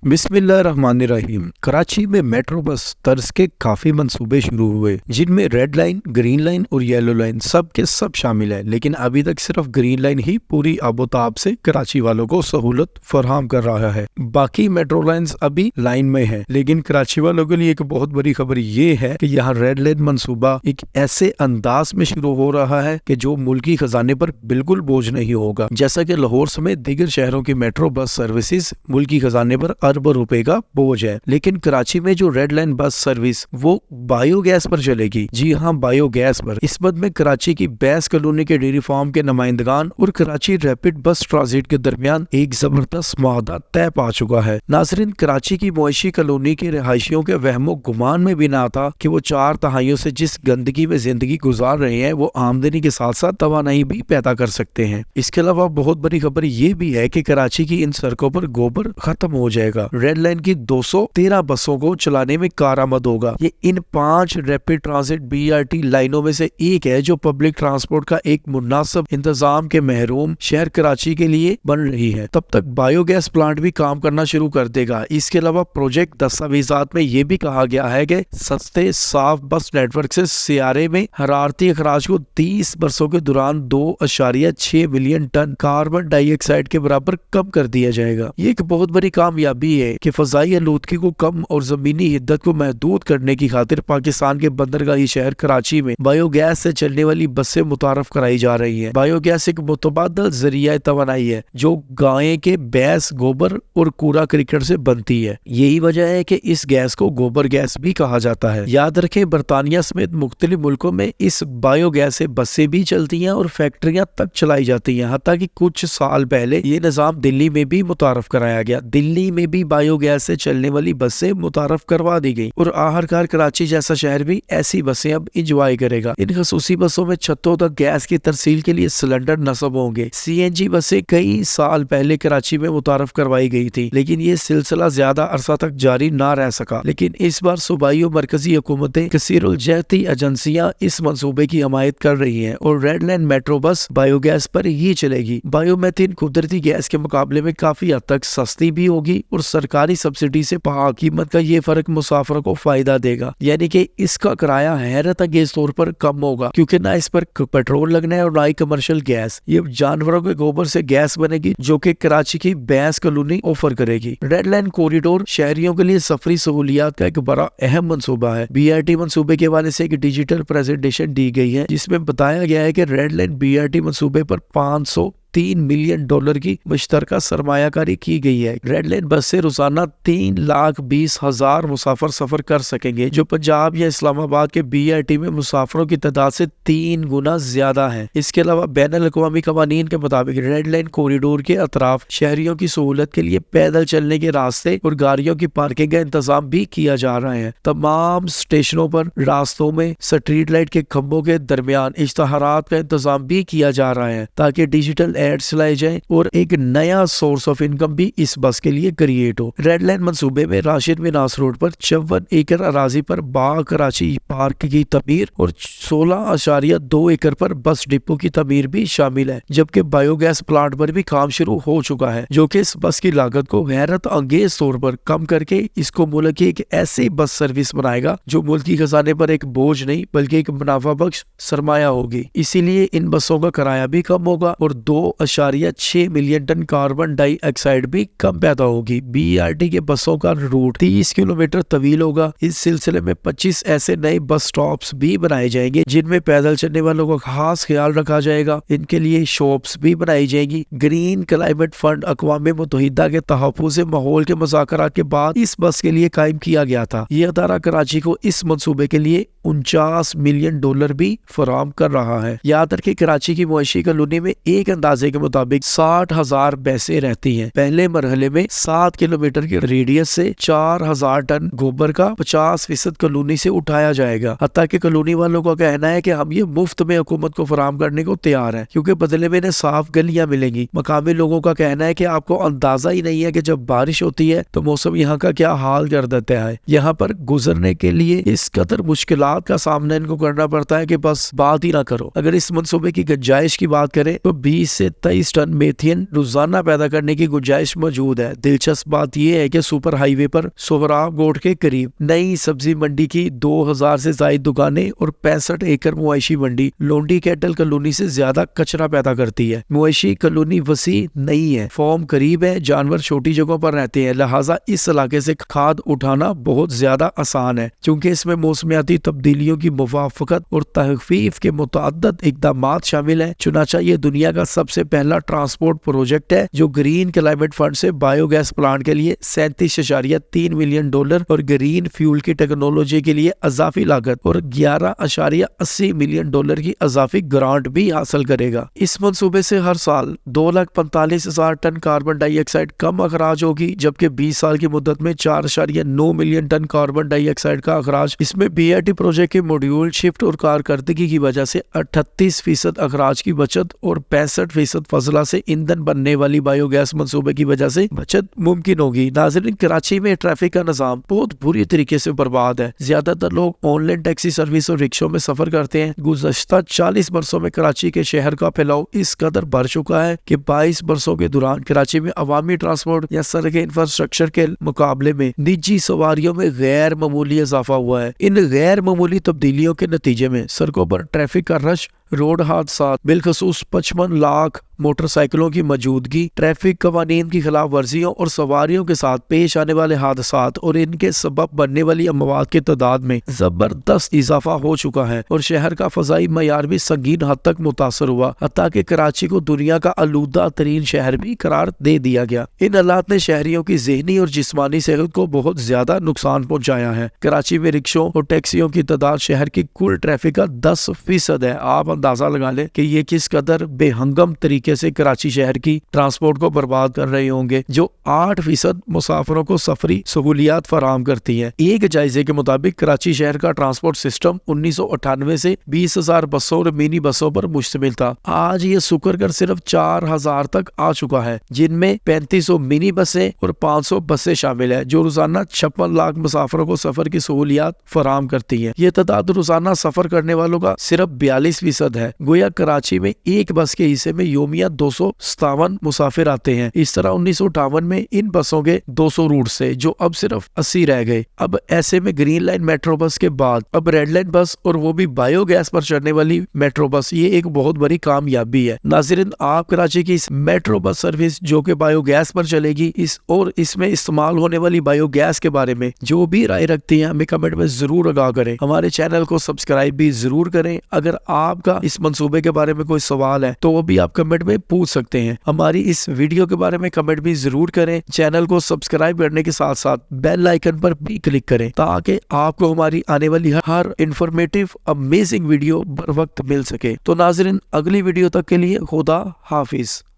बिस्मिल्लाह रहमान रहीम। कराची में metro bus तर्ज के काफी मंसूबे शुरू हुए, जिनमें रेड लाइन, ग्रीन लाइन और येलो लाइन सब के सब शामिल है। लेकिन अभी तक सिर्फ ग्रीन लाइन ही पूरी आबोताब से कराची वालों को सहूलत फराहम कर रहा है। बाकी मेट्रो लाइन्स अभी लाइन में है। लेकिन कराची वालों के लिए एक बहुत बड़ी खबर ये है कि यहाँ रेड लाइन मंसूबा एक ऐसे अंदाज में शुरू हो रहा है कि जो मुल्की खजाने पर बिल्कुल बोझ नहीं होगा। जैसा कि लाहौर समेत दीगर शहरों की मेट्रो बस सर्विसेज मुल्की खजाने पर अरबों रुपए का बोझ है। लेकिन कराची में जो रेड लाइन बस सर्विस वो बायोगैस पर चलेगी। जी हाँ, बायोगैस पर। इस मद में कराची की बैस कॉलोनी के डेयरी फार्म के नुमाइंदगान और कराची रैपिड बस ट्रांजिट के दरमियान एक जबरदस्त मुआहदा तय पा चुका है। नाजरीन, कराची की मोइशी कॉलोनी के रहायशियों के वहमो गुमान में भी ना था कि वो 4 दहाइयों से जिस गंदगी में जिंदगी गुजार रहे हैं वो आमदनी के साथ साथ तवानाई भी पैदा कर सकते हैं। इसके अलावा बहुत बड़ी खबर ये भी है कि कराची की इन सड़कों पर गोबर खत्म हो जाएगा। रेड लाइन की 213 बसों को चलाने में कारआमद होगा। ये इन 5 रैपिड ट्रांजिट BRT लाइनों में से एक है जो पब्लिक ट्रांसपोर्ट का एक मुनासिब इंतजाम के महरूम शहर कराची के लिए बन रही है। तब तक बायोगैस प्लांट भी काम करना शुरू कर देगा। इसके अलावा प्रोजेक्ट दस्तावेजात में ये भी कहा गया है कि सस्ते साफ बस नेटवर्क से सियारे में हरारती अखराज को 30 बरसों के दौरान 2.6 मिलियन टन कार्बन डाइऑक्साइड के बराबर कम कर दिया जाएगा। ये एक बहुत बड़ी कामयाबी है कि फजाई आलूदगी को कम और जमीनी हिद्दत को महदूद करने की खातिर पाकिस्तान के बंदरगाही शहर कराची में बायोगैस से चलने वाली बसें मुतारफ कराई जा रही है। बायोगैस एक मुतबादल जरिया तवानाई है जो गाय के बैस, गोबर और कूड़ा करकट से बनती है। यही वजह है कि इस गैस को गोबर गैस भी कहा जाता है। याद रखें, बरतानिया समेत मुख्तलिफ मुल्कों में इस बायोगैस से बसें भी चलती हैं और फैक्ट्रियां तक चलाई जाती हैं। हत्ता कि कुछ साल पहले ये निजाम दिल्ली में भी मुतारफ कराया गया। दिल्ली में भी बायोगैस से चलने वाली बसें मुतारफ करवा दी गई और आखिरकार कराची जैसा शहर भी ऐसी बसें अब इंजॉय करेगा। इन खसूसी बसों में छतों तक गैस की तरसील के लिए सिलेंडर नस्ब होंगे। CNG बसें कई साल पहले कराची में मुतारफ करवाई गई थी, लेकिन ये सिलसिला ज्यादा अरसा तक जारी ना रह सका। लेकिन इस बार सूबाई और मरकजी हुकूमतें कसीरुल जहती एजेंसियां इस मंसूबे की हमायत कर रही हैं और red line metro bus biogas पर ही चलेगी। बायोमेथिन कुदरती गैस के मुकाबले में काफी हद तक सस्ती भी होगी और सरकारी सब्सिडी से पहा कीमत का ये फर्क मुसाफिरों को फायदा देगा। यानी कि इसका किराया हैरत अंगेज तौर पर कम होगा, क्योंकि ना इस पर पेट्रोल लगना है और ना ही कमर्शियल गैस। ये जानवरों के गोबर से गैस बनेगी जो कि कराची की बैस कॉलोनी ऑफर करेगी। रेड लाइन कॉरिडोर शहरियों के लिए सफरी सहूलियात का एक बड़ा अहम मंसूबा है। BRT मंसूबे के हवाले से एक डिजिटल प्रेजेंटेशन दी गई है जिसमें बताया गया है कि रेड लाइन BRT मंसूबे पर 503 मिलियन डॉलर की मुश्तरका सरमायाकारी की गई है। रेड लाइन बस से रोजाना 3,20,000 मुसाफिर सफर कर सकेंगे, जो पंजाब या इस्लामाबाद के BRT में मुसाफिरों की तादाद से 3 गुना ज्यादा है। इसके अलावा बैनुल अक़वामी कवानीन के मुताबिक रेड लाइन कॉरिडोर के अतराफ शहरियों की सहूलत के लिए पैदल चलने के रास्ते और गाड़ियों की पार्किंग का इंतजाम भी किया जा रहा है। तमाम स्टेशनों पर रास्तों में स्ट्रीट लाइट के खंभों के दरमियान इश्तहारात का इंतजाम भी किया जा रहा है ताकि डिजिटल एड्स चलाए जाएं और एक नया सोर्स ऑफ इनकम भी इस बस के लिए क्रिएट हो। रेड लाइन मंसूबे में राशिद मिनास रोड पर 54 एकड़ अराजी पर बाग कराची पार्क की तमीर और 16.2 एकड़ पर बस डिपो की तमीर भी शामिल है, जबकि बायोगैस प्लांट पर भी काम शुरू हो चुका है जो कि इस बस की लागत को हैरत अंगेज तौर पर कम करके इसको मुल्क की एक ऐसी बस सर्विस बनाएगा जो मुल्क की खजाने पर एक बोझ नहीं बल्कि एक मुनाफा बख्श सरमाया होगी। इसीलिए इन बसों का किराया भी कम होगा और 2.6 मिलियन टन कार्बन डाइऑक्साइड भी कम पैदा होगी। BRT के बसों का रूट 30 किलोमीटर तवील होगा। इस सिलसिले में 25 ऐसे नए बस स्टॉप्स भी बनाए जाएंगे जिनमें पैदल चलने वालों का खास ख्याल रखा जाएगा। इनके लिए शॉप्स भी बनाई जाएंगी। ग्रीन क्लाइमेट फंड अक़वाम मुत्तहिदा के तहफ़्फ़ुज़ माहौल के मुज़ाकरात के बाद इस बस के लिए कायम किया गया था। ये अदारा कराची को इस मंसूबे के लिए 49 मिलियन डॉलर भी फराहम कर रहा है। याद रखें, कराची की मोइशी कॉलोनी में एक अंदाजे के मुताबिक 60,000 भैंसें रहती हैं। पहले मरहले में 7 किलोमीटर के रेडियस से 4,000 टन गोबर का 50% कॉलोनी से उठाया जाएगा। हत्ता कि कॉलोनी वालों का कहना है कि हम ये मुफ्त में हुकूमत को फराहम करने को तैयार है, क्योंकि बदले में इन्हें साफ गलियां मिलेंगी। मकामी लोगों का कहना है कि आपको अंदाजा ही नहीं है कि जब बारिश होती है तो मौसम यहाँ का क्या हाल कर देता है। यहाँ पर गुजरने के लिए इस कदर मुश्किलात का सामना इनको करना पड़ता है कि बस बात ही ना करो। अगर इस मंसूबे की गुंजाइश की बात करें तो 20 से 23 टन मेथियन रोजाना पैदा करने की गुंजाइश मौजूद है। दिलचस्प बात यह है कि सुपर हाईवे पर सोहराबगोट के करीब नई सब्जी मंडी की 2000 से ज्यादा दुकानें और 65 एकड़ मुआइशी मंडी लोंडी कैटल कॉलोनी से ज्यादा कचरा पैदा करती है। मुआइशी कॉलोनी वसी नहीं है, फॉर्म करीब है, जानवर छोटी जगहों पर रहते हैं, लिहाजा इस इलाके से खाद उठाना बहुत ज्यादा आसान है। क्योंकि इसमें मौसमियाती तब्दीलियों की मुवाफकत और तहफीफ के मुतअद्दिद इक़दामात शामिल है, चुनाचा ये दुनिया का सबसे पहला ट्रांसपोर्ट प्रोजेक्ट है जो ग्रीन क्लाइमेट फंड से बायोगैस प्लांट के लिए 37.3 मिलियन डॉलर और ग्रीन फ्यूल की टेक्नोलॉजी के लिए अजाफी लागत और 11.80 मिलियन डॉलर की अजाफी ग्रांट भी हासिल करेगा। इस मंसूबे से हर साल 2,45,000 टन कार्बन डाइऑक्साइड कम अखराज होगी, जबकि 20 साल की मुद्दत में 4.9 मिलियन टन कार्बन डाइऑक्साइड का अखराज। इसमें BIT प्रोजेक्ट के मॉड्यूल शिफ्ट और कारकर्दगी की वजह से 38% अखराज की बचत और 65% फजला से ईंधन बनने वाली बायोगैस मंसूबे की वजह से बचत मुमकिन होगी। नाज़रीन, कराची में ट्रैफिक का निज़ाम बहुत बुरी तरीके से बर्बाद है। ज्यादातर लोग ऑनलाइन टैक्सी सर्विस और रिक्शों में सफर करते हैं। गुज़श्ता 40 बरसों में कराची के शहर का फैलाव इस कदर बढ़ चुका है कि 22 बरसों के दौरान कराची में अवामी ट्रांसपोर्ट या सड़क इंफ्रास्ट्रक्चर के मुकाबले में निजी सवारियों में गैर मामूली इजाफा हुआ है। इन गैर मामूली तब्दीलियों के नतीजे में सड़कों पर ट्रैफिक का रश, रोड हादसा, बिलखसूस 55 लाख मोटरसाइकिलों की मौजूदगी, ट्रैफिक कवानीन की खिलाफ वर्जियों और सवारियों के साथ पेश आने वाले हादसात और इनके सबब बनने वाली अमवात की तादाद में जबरदस्त इजाफा हो चुका है और शहर का फजाई मयार भी संगीन हद तक मुतासर हुआ, हत्ता कि कराची को दुनिया का आलूदा तरीन शहर भी करार दे दिया गया। इन हालात ने शहरियों की ज़हनी और जिस्मानी सेहत को बहुत ज्यादा नुकसान पहुंचाया है। कराची में रिक्शों और टैक्सियों की तादाद शहर की कुल ट्रैफिक का 10% है। आप अंदाजा लगा लें कि ये किस कदर बेहंगम तरीके से कराची शहर की ट्रांसपोर्ट को बर्बाद कर रहे होंगे, जो 8% मुसाफिरों को सफरी सहूलियात फराहम करती है। एक जायजे के मुताबिक कराची शहर का ट्रांसपोर्ट सिस्टम 1998 से 20,000 बसों और मिनी बसों पर मुश्तमिल था। आज ये सुकर कर सिर्फ 4,000 तक आ चुका है, जिनमें 3500 मिनी बसें और 500 बसें शामिल है, जो रोजाना 56 लाख मुसाफिरों को सफर की सहूलियात फराहम करती है। ये तादाद रोजाना सफर करने वालों का सिर्फ 42% है। गोया कराची में एक बस के हिस्से में योमिया 257 मुसाफिर आते हैं। इस तरह 1958 में इन बसों के 200 रूट से जो अब सिर्फ 80 रह गए। अब ऐसे में ग्रीन लाइन मेट्रो बस के बाद अब रेड लाइन बस, और वो भी बायोगैस पर चढ़ने वाली मेट्रो बस, ये एक बहुत बड़ी कामयाबी है। नाज़रीन, आप कराची की इस मेट्रो बस सर्विस जो कि बायोगैस पर चलेगी इसमें इस्तेमाल होने वाली बायोगैस के बारे में जो भी राय रखती हैं हमें कमेंट में जरूर आगाह करें। हमारे चैनल को सब्सक्राइब भी जरूर करें। अगर आपका इस मंसूबे के बारे में कोई सवाल है तो वो भी आप कमेंट में पूछ सकते हैं। हमारी इस वीडियो के बारे में कमेंट भी जरूर करें। चैनल को सब्सक्राइब करने के साथ साथ बेल आइकन पर भी क्लिक करें ताकि आपको हमारी आने वाली हर इंफॉर्मेटिव अमेजिंग वीडियो बर वक्त मिल सके। तो नाज़रीन, अगली वीडियो तक के लिए खुदा हाफिज।